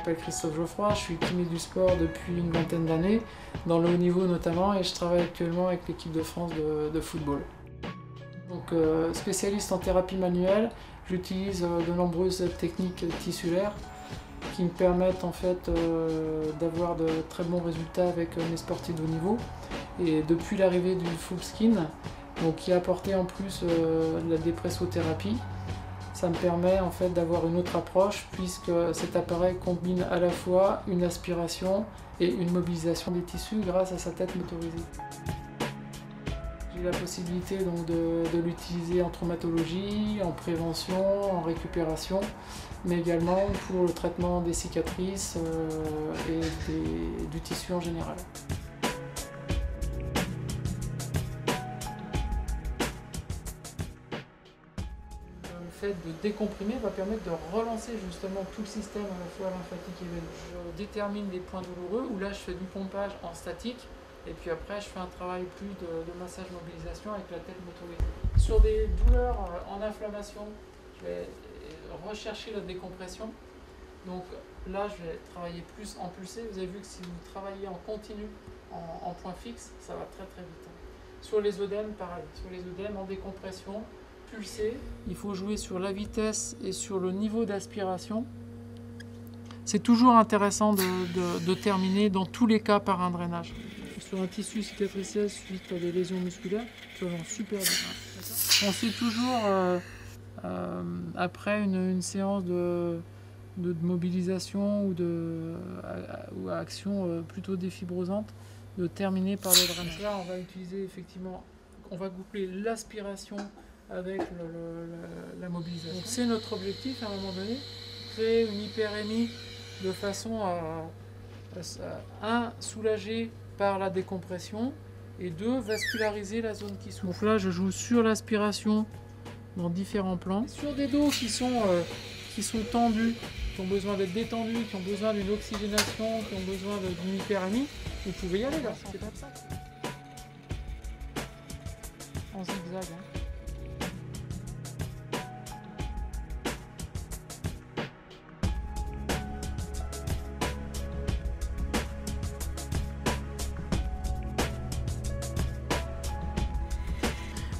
m'appelle Christophe Geoffroy, je suis kiné du sport depuis une vingtaine d'années, dans le haut niveau notamment, et je travaille actuellement avec l'équipe de France de football. Donc, spécialiste en thérapie manuelle, j'utilise de nombreuses techniques tissulaires qui me permettent en fait d'avoir de très bons résultats avec mes sportifs de haut niveau. Et depuis l'arrivée du full skin, donc qui a apporté en plus la dépressothérapie, ça me permet en fait d'avoir une autre approche puisque cet appareil combine à la fois une aspiration et une mobilisation des tissus grâce à sa tête motorisée. J'ai la possibilité donc de l'utiliser en traumatologie, en prévention, en récupération, mais également pour le traitement des cicatrices et du tissu en général. Le fait de décomprimer va permettre de relancer justement tout le système à la fois lymphatique et veineux. Je détermine les points douloureux où là je fais du pompage en statique et puis après je fais un travail plus de massage mobilisation avec la tête motorisée. Sur des douleurs en inflammation, je vais rechercher la décompression. Donc là je vais travailler plus en pulsé. Vous avez vu que si vous travaillez en continu, en point fixe, ça va très très vite. Sur les œdèmes, pareil. Sur les œdèmes en décompression, pulsé. Il faut jouer sur la vitesse et sur le niveau d'aspiration. C'est toujours intéressant de terminer dans tous les cas par un drainage. Sur un tissu cicatriciel suite à des lésions musculaires, ça va super bien. Ensuite, toujours après une séance de mobilisation ou action plutôt défibrosante, de terminer par le drainage. Là, on va utiliser effectivement, on va coupler l'aspiration avec la mobilisation. C'est notre objectif à un moment donné, créer une hyperémie de façon à soulager par la décompression et 2, vasculariser la zone qui souffre. Donc là, je joue sur l'aspiration dans différents plans. Sur des dos qui sont tendus, qui ont besoin d'être détendus, qui ont besoin d'une oxygénation, qui ont besoin d'une hyperémie, vous pouvez y aller là, c'est comme ça. En zigzag.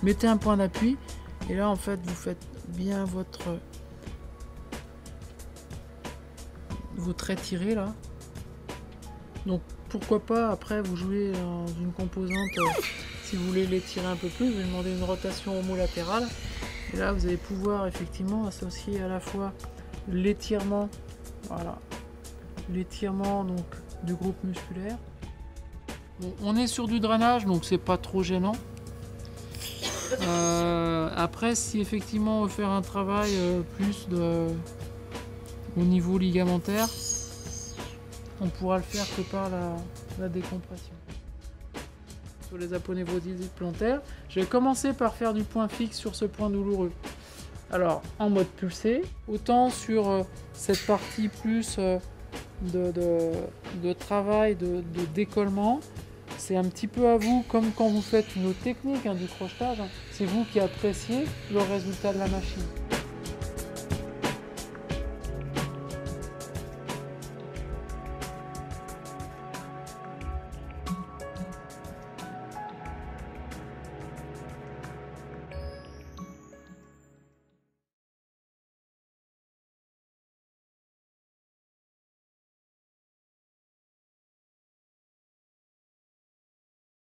Mettez un point d'appui et là en fait vous faites bien votre étiré là. Donc pourquoi pas après vous jouez dans une composante, si vous voulez l'étirer un peu plus, vous demandez une rotation homolatérale et là vous allez pouvoir effectivement associer à la fois l'étirement, voilà, l'étirement donc du groupe musculaire. Bon, on est sur du drainage donc c'est pas trop gênant. Après, si effectivement on veut faire un travail plus au niveau ligamentaire, on pourra le faire que par la décompression. Sur les aponevrosites plantaires, je vais commencer par faire du point fixe sur ce point douloureux. Alors en mode pulsé, autant sur cette partie plus de travail, de décollement. C'est un petit peu à vous, comme quand vous faites une autre technique du crochetage, c'est vous qui appréciez le résultat de la machine.